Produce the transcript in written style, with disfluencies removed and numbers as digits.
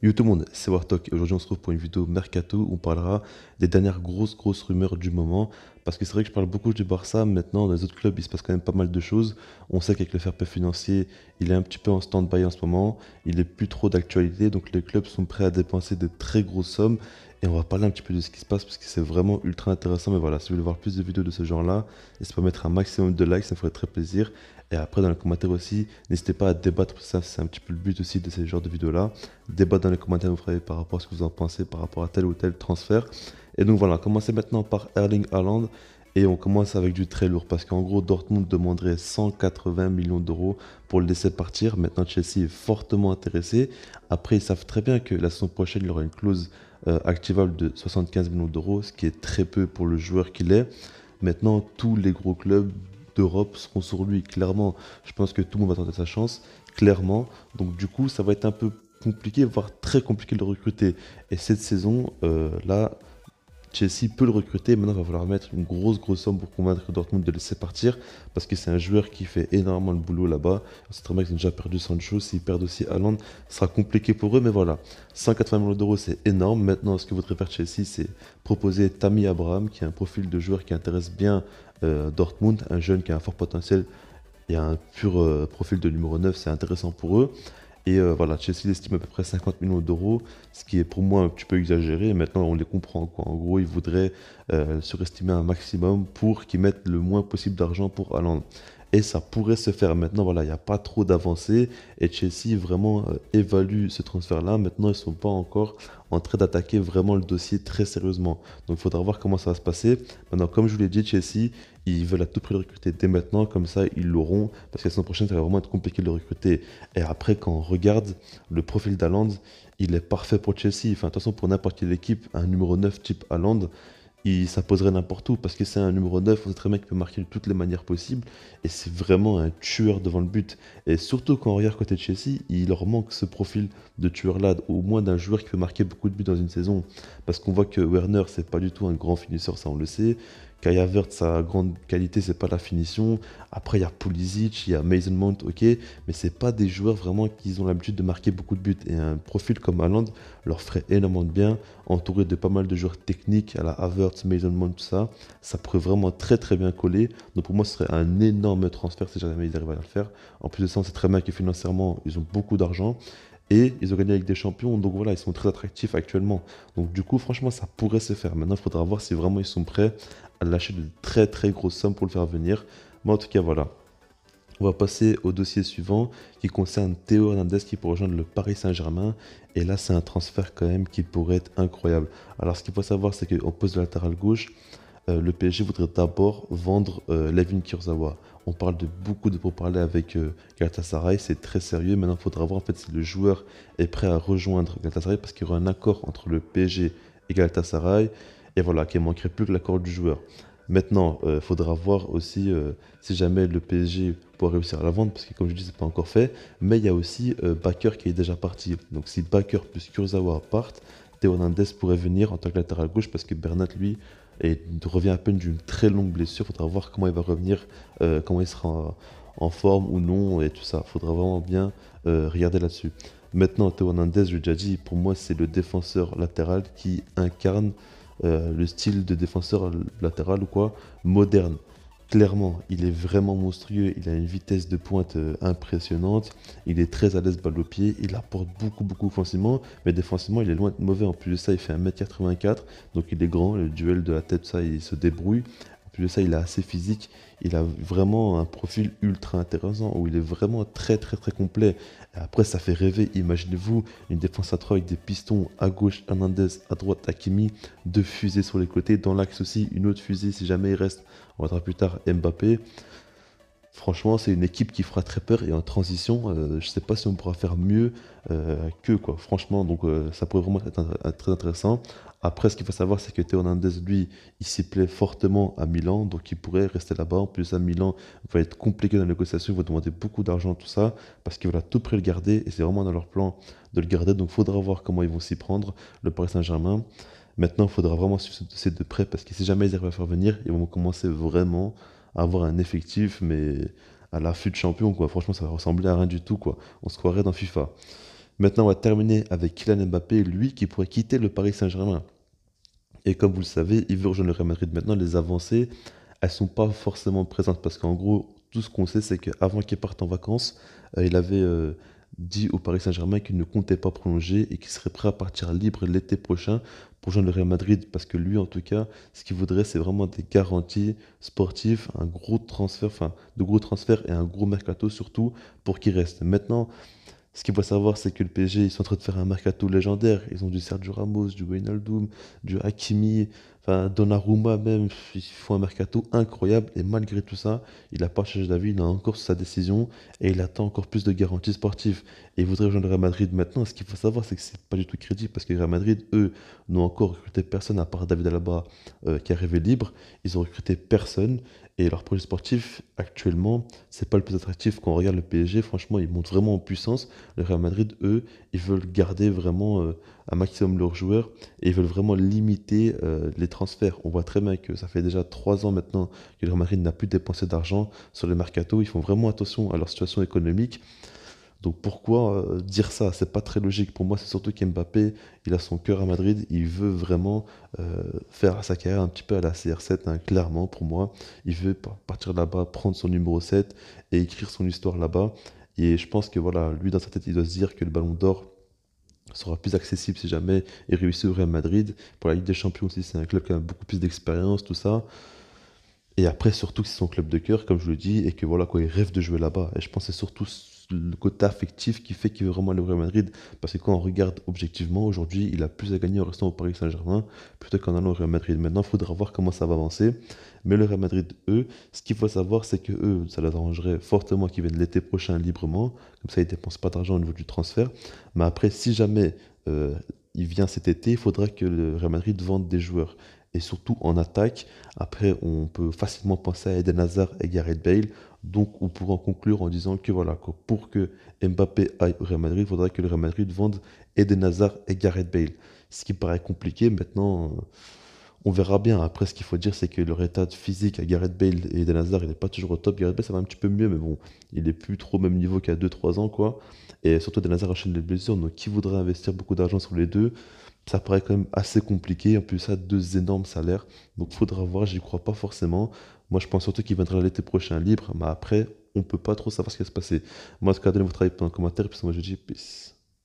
Yo tout le monde, c'est Wartok et aujourd'hui on se retrouve pour une vidéo Mercato où on parlera des dernières grosses rumeurs du moment parce que c'est vrai que je parle beaucoup du Barça, maintenant dans les autres clubs il se passe quand même pas mal de choses. On sait qu'avec le fair play financier il est un petit peu en stand-by en ce moment, il est plus trop d'actualité donc les clubs sont prêts à dépenser de très grosses sommes et on va parler un petit peu de ce qui se passe parce que c'est vraiment ultra intéressant. Mais voilà, si vous voulez voir plus de vidéos de ce genre là, n'hésitez pas à mettre un maximum de likes, ça me ferait très plaisir. Et après dans les commentaires aussi, n'hésitez pas à débattre, ça c'est un petit peu le but aussi de ces genres de vidéos là. Débat dans les commentaires, vous ferez par rapport à ce que vous en pensez, par rapport à tel ou tel transfert. Et donc voilà, commencez maintenant par Erling Haaland. Et on commence avec du très lourd parce qu'en gros, Dortmund demanderait 180 millions d'euros pour le laisser partir. Maintenant, Chelsea est fortement intéressé. Après, ils savent très bien que la saison prochaine, il y aura une clause activable de 75 millions d'euros, ce qui est très peu pour le joueur qu'il est. Maintenant, tous les gros clubs d'Europe seront sur lui, clairement. Je pense que tout le monde va tenter sa chance, clairement. Donc du coup, ça va être un peu compliqué, voire très compliqué de le recruter. Et cette saison, là, Chelsea peut le recruter. Maintenant, il va falloir mettre une grosse somme pour convaincre Dortmund de le laisser partir. Parce que c'est un joueur qui fait énormément le boulot là-bas. C'est très bien qu'ils ont déjà perdu Sancho. S'ils perdent aussi Haaland, ce sera compliqué pour eux. Mais voilà, 180 millions d'euros, c'est énorme. Maintenant, ce que voudrait faire Chelsea, c'est proposer Tammy Abraham, qui a un profil de joueur qui intéresse bien Dortmund. Un jeune qui a un fort potentiel et un pur profil de numéro 9. C'est intéressant pour eux. Et voilà, Chelsea estime à peu près 50 millions d'euros, ce qui est pour moi un petit peu exagéré. Et maintenant, on les comprend, quoi. En gros, ils voudraient surestimer un maximum pour qu'ils mettent le moins possible d'argent pour Haaland. Et ça pourrait se faire. Maintenant, voilà, il n'y a pas trop d'avancées. Et Chelsea vraiment évalue ce transfert-là. Maintenant, ils ne sont pas encore en train d'attaquer vraiment le dossier très sérieusement. Donc, il faudra voir comment ça va se passer. Maintenant, comme je vous l'ai dit, Chelsea, ils veulent à tout prix le recruter dès maintenant. Comme ça, ils l'auront. Parce que la saison prochaine, ça va vraiment être compliqué de le recruter. Et après, quand on regarde le profil d'Haaland, il est parfait pour Chelsea. Enfin, de toute façon, pour n'importe quelle équipe, un numéro 9 type Haaland, il s'imposerait n'importe où parce que c'est un numéro 9, on sait très bien qu'il peut marquer de toutes les manières possibles et c'est vraiment un tueur devant le but. Et surtout quand on regarde côté de Chelsea, il leur manque ce profil de tueur-là, au moins d'un joueur qui peut marquer beaucoup de buts dans une saison. Parce qu'on voit que Werner, c'est pas du tout un grand finisseur, ça on le sait. Kai Havertz, sa grande qualité, c'est pas la finition. Après, il y a Pulisic, il y a Mason Mount, ok, mais c'est pas des joueurs vraiment qui ont l'habitude de marquer beaucoup de buts. Et un profil comme Haaland leur ferait énormément de bien, entouré de pas mal de joueurs techniques à la Havertz, Mason Mount, tout ça. Ça pourrait vraiment très bien coller. Donc pour moi, ce serait un énorme transfert si jamais ils arrivent à le faire. En plus de ça, on sait très bien que financièrement, ils ont beaucoup d'argent. Et ils ont gagné avec des champions, donc voilà, ils sont très attractifs actuellement. Donc du coup, franchement, ça pourrait se faire. Maintenant, il faudra voir si vraiment ils sont prêts à lâcher de très grosses sommes pour le faire venir. Mais en tout cas, voilà. On va passer au dossier suivant qui concerne Théo Hernandez qui pourrait rejoindre le Paris Saint-Germain. Et là, c'est un transfert quand même qui pourrait être incroyable. Alors, ce qu'il faut savoir, c'est qu'au poste de latéral gauche, le PSG voudrait d'abord vendre Layvin Kurzawa. On parle de beaucoup de pourparlers avec Galatasaray, c'est très sérieux. Maintenant, il faudra voir en fait si le joueur est prêt à rejoindre Galatasaray parce qu'il y aura un accord entre le PSG et Galatasaray. Et voilà, qu'il ne manquerait plus que l'accord du joueur. Maintenant, il faudra voir aussi si jamais le PSG pourra réussir à la vendre, parce que comme je dis, c'est pas encore fait. Mais il y a aussi Bakker qui est déjà parti. Donc si Bakker plus Kurzawa partent, Théo Hernandez pourrait venir en tant que latéral gauche, parce que Bernat, lui, revient à peine d'une très longue blessure. Il faudra voir comment il va revenir, comment il sera en forme ou non, et tout ça. Il faudra vraiment bien regarder là-dessus. Maintenant, Théo Hernandez, je l'ai déjà dit, pour moi, c'est le défenseur latéral qui incarne le style de défenseur latéral ou quoi, moderne. Clairement, il est vraiment monstrueux, il a une vitesse de pointe impressionnante, il est très à l'aise balle au pied, il apporte beaucoup offensivement, mais défensivement il est loin d'être mauvais. En plus de ça, il fait 1m84, donc il est grand, le duel de la tête, ça, il se débrouille. En plus de ça, il est assez physique, il a vraiment un profil ultra intéressant où il est vraiment très complet. Et après, ça fait rêver, imaginez-vous une défense à 3 avec des pistons à gauche, Hernandez, à droite, Hakimi, deux fusées sur les côtés, dans l'axe aussi, une autre fusée si jamais il reste. On verra plus tard Mbappé. Franchement, c'est une équipe qui fera très peur et en transition, je ne sais pas si on pourra faire mieux qu'eux, quoi. Franchement, donc ça pourrait vraiment être très intéressant. Après, ce qu'il faut savoir, c'est que Théo Hernandez, lui, il s'y plaît fortement à Milan, donc il pourrait rester là-bas. En plus, à Milan, va être compliqué dans la négociation, il va demander beaucoup d'argent, tout ça, parce qu'ils veulent à tout prix le garder et c'est vraiment dans leur plan de le garder. Donc, il faudra voir comment ils vont s'y prendre, le Paris Saint-Germain. Maintenant, il faudra vraiment suivre ce dossier de près parce que si jamais ils arrivent à faire venir, ils vont commencer vraiment à avoir un effectif, mais à l'affût de champion, quoi. Franchement, ça va ressembler à rien du tout, quoi. On se croirait dans FIFA. Maintenant, on va terminer avec Kylian Mbappé, lui qui pourrait quitter le Paris Saint-Germain. Et comme vous le savez, il veut rejoindre le Real Madrid. Maintenant, les avancées, elles sont pas forcément présentes parce qu'en gros, tout ce qu'on sait, c'est qu'avant qu'il parte en vacances, il avait dit au Paris Saint-Germain qu'il ne comptait pas prolonger et qu'il serait prêt à partir libre l'été prochain pour rejoindre le Real Madrid. Parce que lui, en tout cas, ce qu'il voudrait, c'est vraiment des garanties sportives, un gros transfert, enfin, de gros transferts et un gros mercato surtout pour qu'il reste. Maintenant, ce qu'il faut savoir, c'est que le PSG, ils sont en train de faire un mercato légendaire. Ils ont du Sergio Ramos, du Wijnaldum, du Hakimi, enfin Donnarumma même. Ils font un mercato incroyable et malgré tout ça, il n'a pas changé d'avis, il a encore sa décision et il attend encore plus de garanties sportives. Et il voudrait rejoindre le Real Madrid maintenant. Ce qu'il faut savoir, c'est que c'est pas du tout crédible parce que le Real Madrid, eux, n'ont encore recruté personne à part David Alaba qui est arrivé libre. Ils ont recruté personne et leur projet sportif actuellement, c'est pas le plus attractif quand on regarde le PSG. Franchement, ils montent vraiment en puissance. Le Real Madrid, eux, ils veulent garder vraiment un maximum leurs joueurs et ils veulent vraiment limiter les transferts. On voit très bien que ça fait déjà 3 ans maintenant que le Real Madrid n'a plus dépensé d'argent sur le mercato. Ils font vraiment attention à leur situation économique. Donc pourquoi dire ça? C'est pas très logique. Pour moi, c'est surtout qu'Mbappé, il a son cœur à Madrid. Il veut vraiment faire sa carrière un petit peu à la CR7, hein, clairement, pour moi. Il veut partir là-bas, prendre son numéro 7 et écrire son histoire là-bas. Et je pense que voilà, lui, dans sa tête, il doit se dire que le Ballon d'Or sera plus accessible si jamais il réussit au Real Madrid. Pour la Ligue des Champions aussi, c'est un club qui a beaucoup plus d'expérience, tout ça. Et après, surtout que c'est son club de cœur, comme je le dis, et que voilà, quoi, il rêve de jouer là-bas. Et je pense que c'est surtout le côté affectif qui fait qu'il veut vraiment aller au Real Madrid. Parce que quand on regarde objectivement, aujourd'hui, il a plus à gagner en restant au Paris Saint-Germain plutôt qu'en allant au Real Madrid. Maintenant, il faudra voir comment ça va avancer. Mais le Real Madrid, eux, ce qu'il faut savoir, c'est que eux, ça les arrangerait fortement qu'ils viennent l'été prochain librement. Comme ça, ils ne dépensent pas d'argent au niveau du transfert. Mais après, si jamais euh, il vient cet été, il faudra que le Real Madrid vende des joueurs. Et surtout en attaque. Après, on peut facilement penser à Eden Hazard et Gareth Bale. Donc, on pourra en conclure en disant que voilà, que pour que Mbappé aille au Real Madrid, il faudrait que le Real Madrid vende Eden Hazard et Gareth Bale. Ce qui paraît compliqué. Maintenant, on verra bien. Après, ce qu'il faut dire, c'est que leur état de physique à Gareth Bale et Eden Hazard, il n'est pas toujours au top. Gareth Bale, ça va un petit peu mieux, mais bon, il est plus trop au même niveau qu'il y a 2 3 ans, quoi. Et surtout, Eden Hazard enchaîne les blessures. Donc, qui voudrait investir beaucoup d'argent sur les deux? Ça paraît quand même assez compliqué. En plus, ça, 2 énormes salaires. Donc, faudra voir. J'y crois pas forcément. Moi, je pense surtout qu'il viendra l'été prochain libre. Mais après, on peut pas trop savoir ce qui va se passer. Moi, en tout cas, donnez votre avis dans les commentaires. Puis moi, je dis peace.